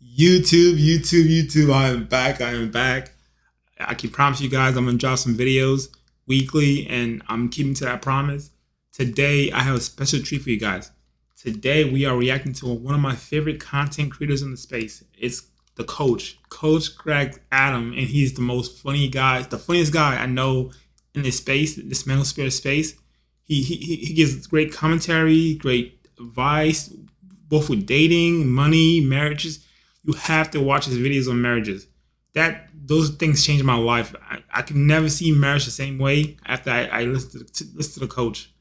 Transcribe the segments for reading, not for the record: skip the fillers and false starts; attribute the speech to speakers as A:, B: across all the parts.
A: YouTube. I am back. I can promise you guys I'm gonna drop some videos weekly, and I'm keeping to that promise. Today, I have a special treat for you guys. Today, we are reacting to one of my favorite content creators in the space. It's the Coach Greg Adam, and he's the most funny guy, the funniest guy I know in this space, this mental spirit space. He gives great commentary, great advice, both with dating, money, marriages. You have to watch his videos on marriages. Those things changed my life. I can never see marriage the same way after I listen to the coach.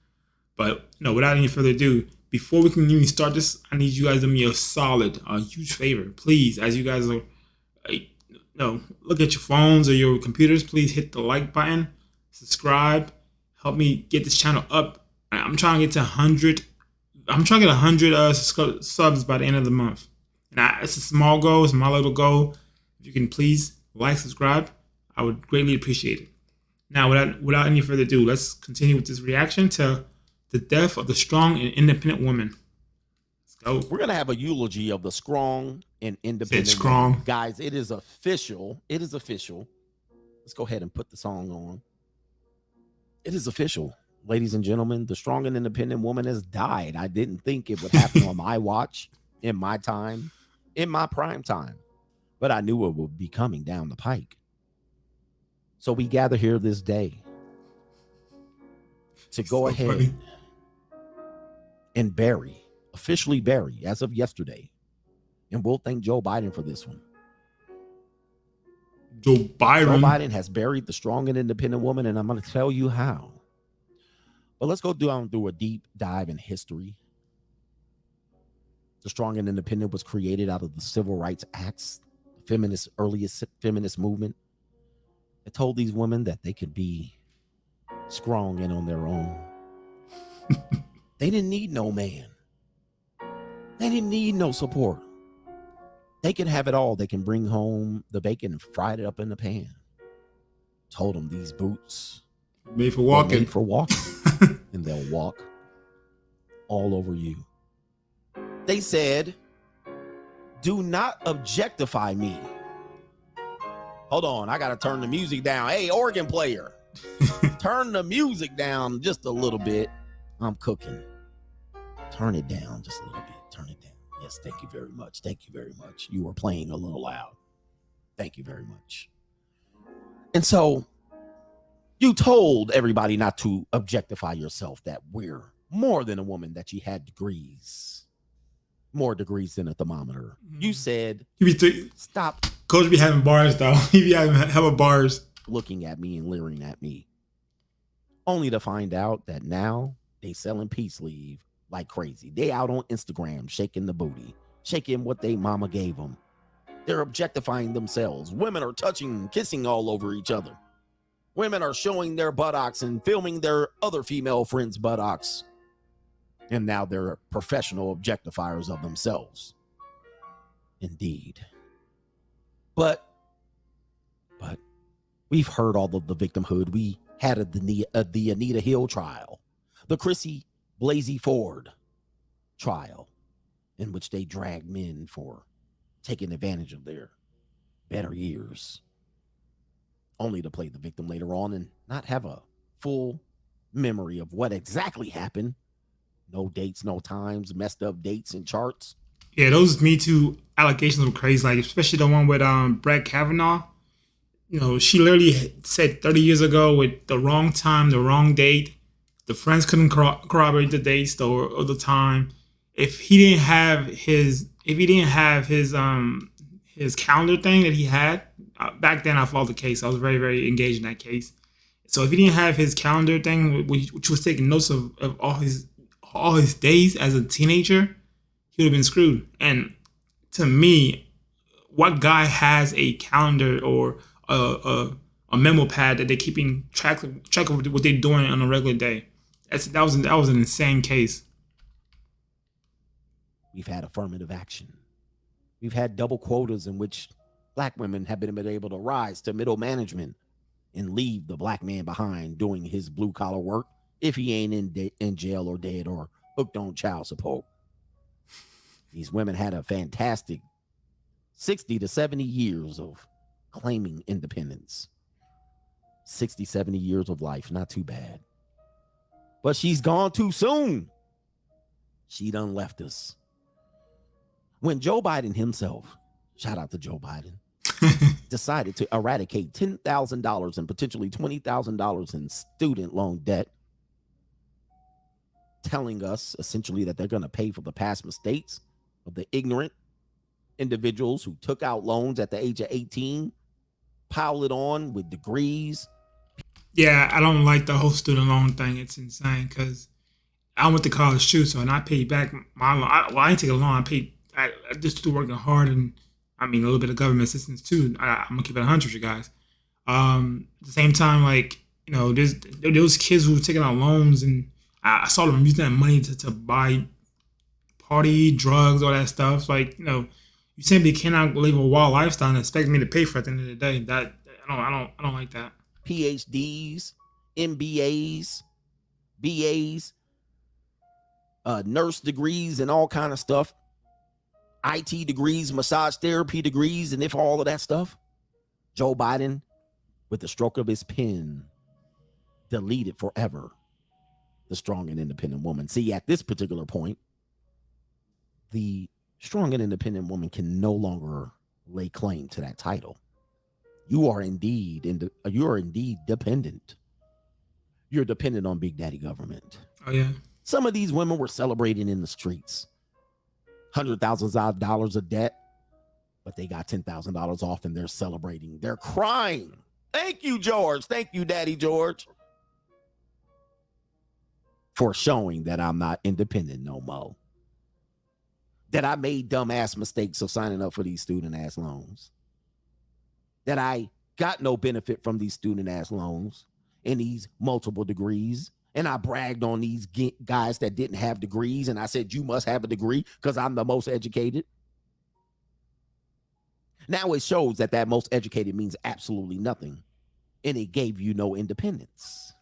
A: But without any further ado, before we can even start this, I need you guys to do me a huge favor, please. As you guys are, look at your phones or your computers. Please hit the like button, subscribe, help me get this channel up. I'm trying to get to 100. I'm trying to get 100 subs by the end of the month. And it's a small goal. It's my little goal. If you can please like, subscribe, I would greatly appreciate it. Now, without any further ado, let's continue with this reaction to the death of the strong and independent woman. Let's go.
B: We're going to have a eulogy of the strong and independent
A: strong
B: woman. Guys, it is official. Let's go ahead and put the song on. It is official. Ladies and gentlemen, the strong and independent woman has died. I didn't think it would happen on my watch, in my time, in my prime time, but I knew it would be coming down the pike. So we gather here this day to go ahead and officially bury, as of yesterday. And we'll thank Joe Biden for this one.
A: Joe Biden
B: has buried the strong and independent woman, and I'm going to tell you how. But let's go down through a deep dive in history. The strong and independent was created out of the Civil Rights Acts, the earliest feminist movement. It told these women that they could be strong and on their own. They didn't need no man. They didn't need no support. They can have it all. They can bring home the bacon and fry it up in the pan. Told them these boots
A: made for walking.
B: And they'll walk all over you. They said, do not objectify me. Hold on, I got to turn the music down. Hey, organ player, turn the music down just a little bit. I'm cooking. Turn it down just a little bit. Turn it down. Yes, thank you very much. Thank you very much. You were playing a little loud. Thank you very much. And so you told everybody not to objectify yourself, that we're more than a woman, that you had degrees, more degrees than a thermometer. You said, stop.
A: Coach be having bars, though. He be having hella bars.
B: Looking at me and leering at me. Only to find out that now they selling peace leave like crazy. They out on Instagram shaking the booty, shaking what they mama gave them. They're objectifying themselves. Women are touching and kissing all over each other. Women are showing their buttocks and filming their other female friends' buttocks. And now they're professional objectifiers of themselves. Indeed. But we've heard all of the victimhood. We had the Anita Hill trial, the Chrissy Blasey Ford trial, in which they dragged men for taking advantage of their better years, only to play the victim later on and not have a full memory of what exactly happened. No dates, no times, messed up dates and charts.
A: Yeah, those Me Too allegations were crazy, like especially the one with Brett Kavanaugh. She literally said 30 years ago with the wrong time, the wrong date. The friends couldn't corroborate the dates or the time. If he didn't have his calendar thing that he had back then, I followed the case. I was very, very engaged in that case. So if he didn't have his calendar thing, which was taking notes of all his days as a teenager, he would have been screwed. And to me, what guy has a calendar or a memo pad that they're keeping track of what they're doing on a regular day? That was an insane case.
B: We've had affirmative action. We've had double quotas in which black women have been able to rise to middle management and leave the black man behind doing his blue collar work if he ain't in jail or dead or hooked on child support. These women had a fantastic 60 to 70 years of claiming independence. 60, 70 years of life, not too bad. But she's gone too soon. She done left us. When Joe Biden himself, shout out to Joe Biden, decided to eradicate $10,000 and potentially $20,000 in student loan debt, telling us essentially that they're going to pay for the past mistakes of the ignorant individuals who took out loans at the age of 18, piled it on with degrees.
A: Yeah, I don't like the whole student loan thing. It's insane because I went to college too, so and I paid back my loan. I didn't take a loan. I just started working hard, and I mean a little bit of government assistance too. I'm gonna keep it 100, you guys. At the same time, like there's those kids who were taking out loans, and I saw them using that money to buy party, drugs, all that stuff. Like you simply cannot live a wild lifestyle and expect me to pay for it at the end of the day. That I don't like that.
B: PhDs, MBAs, BAs, nurse degrees, and all kind of stuff. IT degrees, massage therapy degrees, and if all of that stuff, Joe Biden, with the stroke of his pen, deleted forever the strong and independent woman. See, at this particular point, the strong and independent woman can no longer lay claim to that title. You are indeed dependent. You're dependent on Big Daddy government.
A: Oh yeah.
B: Some of these women were celebrating in the streets. $100,000 of debt, but they got $10,000 off and they're celebrating. They're crying. Thank you, George. Thank you, Daddy George, for showing that I'm not independent no more. That I made dumbass mistakes of signing up for these student ass loans. That I got no benefit from these student ass loans and these multiple degrees. And I bragged on these guys that didn't have degrees. And I said, you must have a degree because I'm the most educated. Now it shows that most educated means absolutely nothing. And it gave you no independence.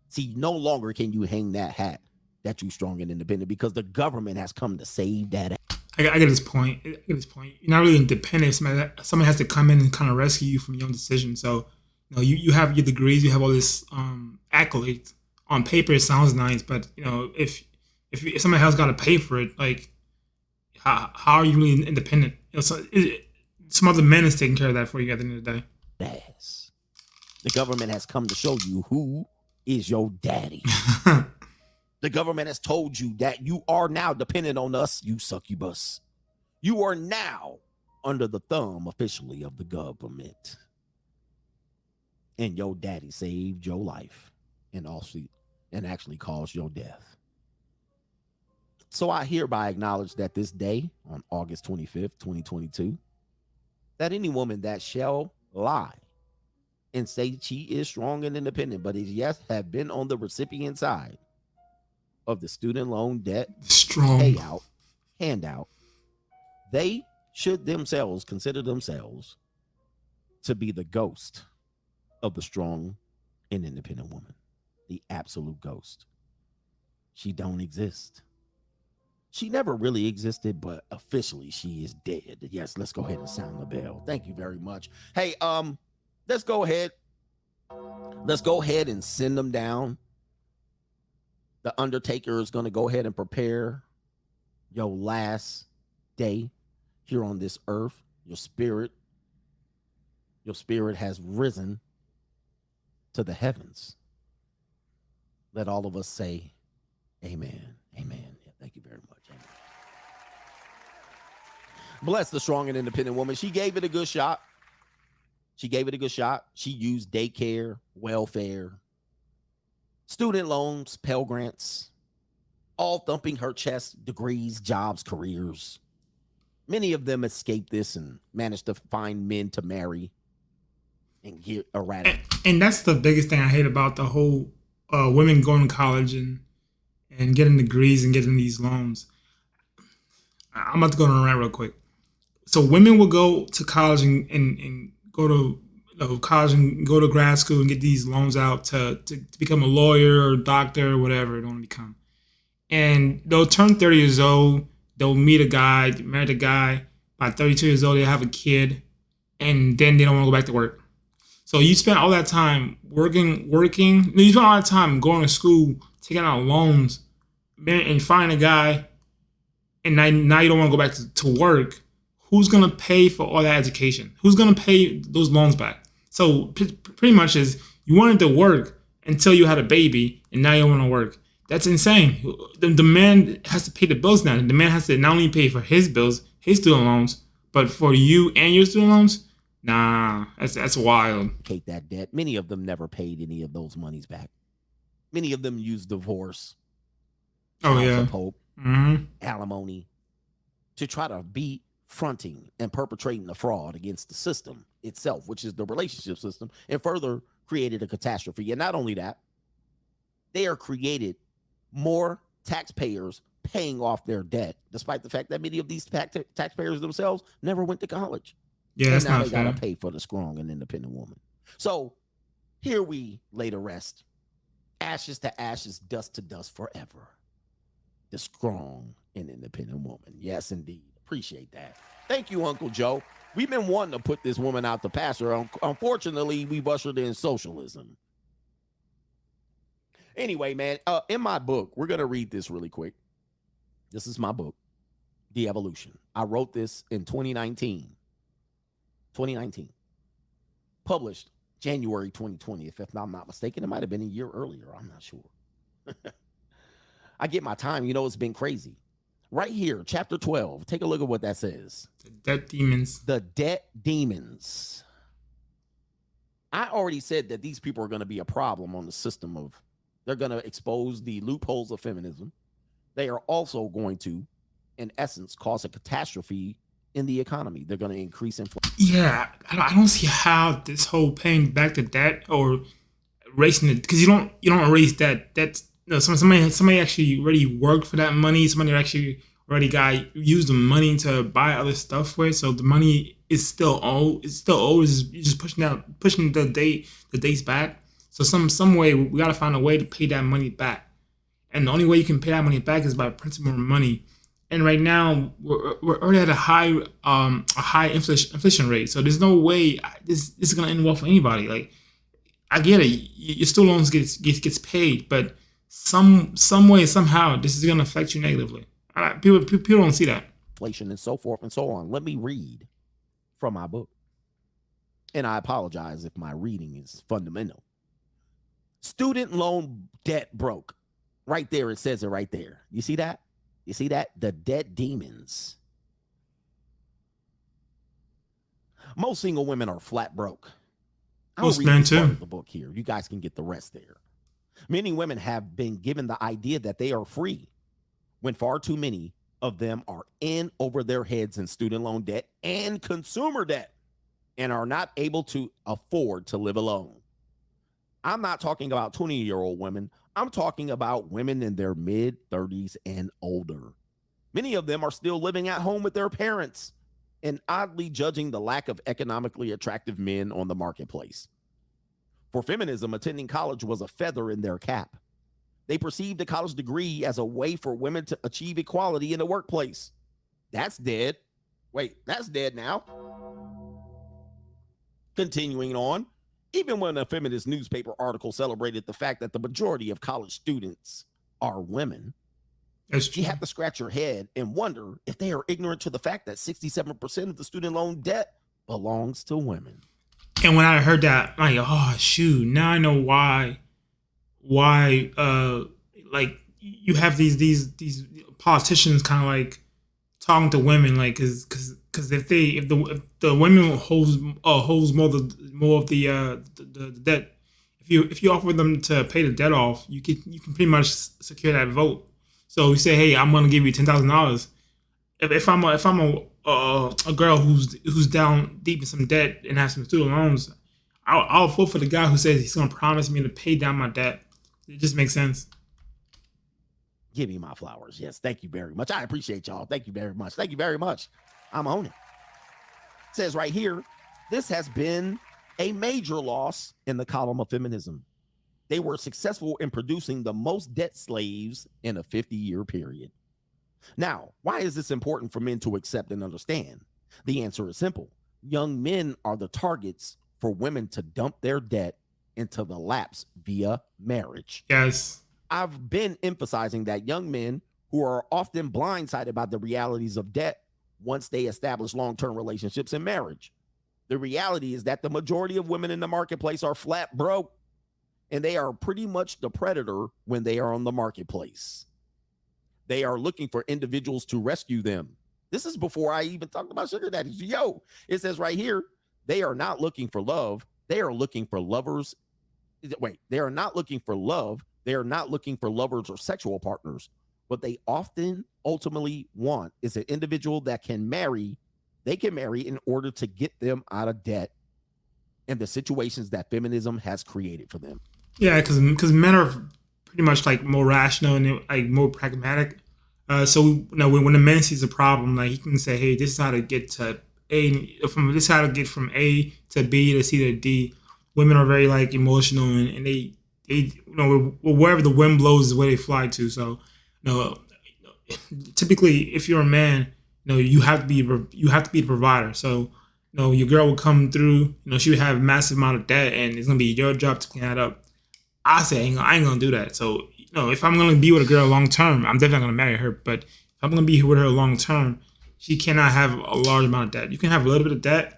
B: See, no longer can you hang that hat that you strong and independent because the government has come to save that.
A: I get his point. You're not really independent. Somebody has to come in and kind of rescue you from your own decisions. So, you have your degrees, you have all this accolades. On paper, it sounds nice, but if somebody else got to pay for it, like how are you really independent? Some other men is taking care of that for you at the end of the day.
B: Yes. The government has come to show you who is your daddy. The government has told you that you are now dependent on us, you succubus. You are now under the thumb officially of the government. And your daddy saved your life and actually caused your death. So I hereby acknowledge that this day, on August 25th, 2022, that any woman that shall lie and say she is strong and independent, but is yes have been on the recipient side of the student loan debt handout, they should themselves consider themselves to be the ghost of the strong and independent woman, the absolute ghost. She don't exist. She never really existed, but officially she is dead. Yes, let's go ahead and sound the bell. Thank you very much. Hey, let's go ahead and send them down. The Undertaker is going to go ahead and prepare your last day here on this earth. Your spirit has risen to the heavens. Let all of us say amen. Amen. Yeah, thank you very much. Amen. Bless the strong and independent woman. She gave it a good shot. She used daycare, welfare, student loans, Pell Grants, all thumping her chest, degrees, jobs, careers. Many of them escaped this and managed to find men to marry and get erratic.
A: And that's the biggest thing I hate about the whole women going to college and getting degrees and getting these loans. I'm about to go on a rant real quick. So women will go to college and go to college and go to grad school and get these loans out to become a lawyer or doctor or whatever they want to become. And they'll turn 30 years old. They'll meet a guy, marry a guy, By 32 years old, they have a kid, and then they don't want to go back to work. So you spend all that time working. You spend all that time going to school, taking out loans, and find a guy, and now you don't want to go back to work. Who's gonna pay for all that education? Who's gonna pay those loans back? So pretty much is you wanted to work until you had a baby, and now you don't want to work. That's insane. The man has to pay the bills now. The man has to not only pay for his bills, his student loans, but for you and your student loans. Nah, that's wild.
B: Take that debt. Many of them never paid any of those monies back. Many of them used divorce, support, alimony to try to be fronting and perpetrating a fraud against the system itself, which is the relationship system, and further created a catastrophe. And not only that, they are created more taxpayers paying off their debt, despite the fact that many of these taxpayers themselves never went to college.
A: Yeah, that's
B: and now
A: not
B: they
A: fair.
B: gotta pay for the strong and independent woman. So here we lay to rest. Ashes to ashes, dust to dust forever. The strong and independent woman. Yes, indeed. Appreciate that. Thank you, Uncle Joe. We've been wanting to put this woman out the pasture. Unfortunately, we've ushered in socialism. Anyway, man, in my book, we're going to read this really quick. This is my book, The Evolution. I wrote this in 2019. Published January 2020. If I'm not mistaken, it might have been a year earlier. I'm not sure. I get my time. You know, it's been crazy. Right here, chapter 12. Take a look at what that says.
A: The debt demons.
B: The debt demons. I already said that these people are going to be a problem on the system of, they're going to expose the loopholes of feminism. They are also going to, in essence, cause a catastrophe in the economy. They're going to increase inflation.
A: Yeah, I don't see how this whole paying back the debt or erasing it, because you don't erase that. That's somebody actually already worked for that money. Somebody actually already used the money to buy other stuff with. So the money is still owed. It's still owed. You're just pushing the dates back. So some way we gotta find a way to pay that money back. And the only way you can pay that money back is by printing more money. And right now we're already at a high inflation rate. So there's no way this is gonna end well for anybody. Like, I get it, your student loans gets paid, but some way somehow this is gonna affect you negatively. People don't see that.
B: Inflation and so forth and so on. Let me read from my book. And I apologize if my reading is fundamental. Student loan debt broke. Right there, it says it right there. You see that? You see that? The debt demons. Most single women are flat broke. I'll read this part of the book here. You guys can get the rest there. Many women have been given the idea that they are free, when far too many of them are in over their heads in student loan debt and consumer debt and are not able to afford to live alone. I'm not talking about 20-year-old women. I'm talking about women in their mid-30s and older. Many of them are still living at home with their parents and oddly judging the lack of economically attractive men on the marketplace. For feminism, attending college was a feather in their cap. They perceived a college degree as a way for women to achieve equality in the workplace. That's dead. Wait, that's dead now. Continuing on, even when a feminist newspaper article celebrated the fact that the majority of college students are women, you have to scratch your head and wonder if they are ignorant to the fact that 67% of the student loan debt belongs to women.
A: And when I heard that, I'm like, oh shoot, now I know why like you have these politicians kind of like talking to women, like because if the women holds more of the debt, if you offer them to pay the debt off, you can pretty much secure that vote. So you say, hey, I'm gonna give you $10,000. If I'm a girl who's down deep in some debt and has some student loans, I'll vote for the guy who says he's gonna promise me to pay down my debt. It just makes sense.
B: Give me my flowers. Yes, thank you very much. I appreciate y'all. Thank you very much. Thank you very much. I'm on it. It says right here, this has been a major loss in the column of feminism. They were successful in producing the most debt slaves in a 50-year period. Now, why is this important for men to accept and understand? The answer is simple. Young men are the targets for women to dump their debt into the laps via marriage.
A: Yes.
B: I've been emphasizing that young men who are often blindsided by the realities of debt once they establish long-term relationships in marriage. The reality is that the majority of women in the marketplace are flat broke, and they are pretty much the predator when they are on the marketplace. They are looking for individuals to rescue them. This is before I even talked about sugar daddies. Yo, it says right here, they are not looking for love. They are looking for lovers. Wait, they are not looking for love. They are not looking for lovers or sexual partners. What they often ultimately want is an individual that can marry, they can marry in order to get them out of debt and the situations that feminism has created for them.
A: Yeah, because men are pretty much like more rational and like more pragmatic. So when the man sees a problem, like he can say, "Hey, this is how to get to A. This is how to get from A to B to C to D." Women are very like emotional, and they wherever the wind blows is where they fly to. So typically, if you're a man, you have to be the provider. So your girl will come through. She would have a massive amount of debt, and it's gonna be your job to clean that up. I say I ain't gonna do that. So if I'm gonna be with a girl long term, I'm definitely gonna marry her. But if I'm gonna be with her long term, she cannot have a large amount of debt. You can have a little bit of debt.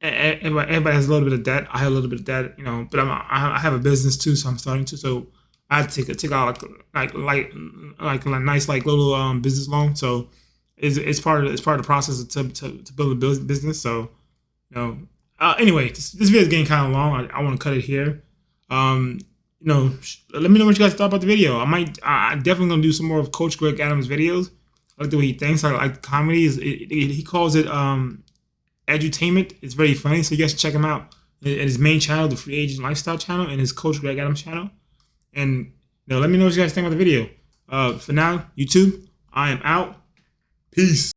A: Everybody has a little bit of debt. I have a little bit of debt, but I have a business too, so I'm starting to. So I had to take out like a nice like little business loan. So it's part of the process to build a business. So anyway, this video is getting kind of long. I want to cut it here. Let me know what you guys thought about the video. I definitely gonna do some more of Coach Greg Adams videos. I like the way he thinks. I like comedy. He calls it edutainment. It's very funny, so you guys should check him out. And his main channel, the Free Agent Lifestyle channel, and his Coach Greg Adams channel. And let me know what you guys think about the video. For now, YouTube, I am out. Peace.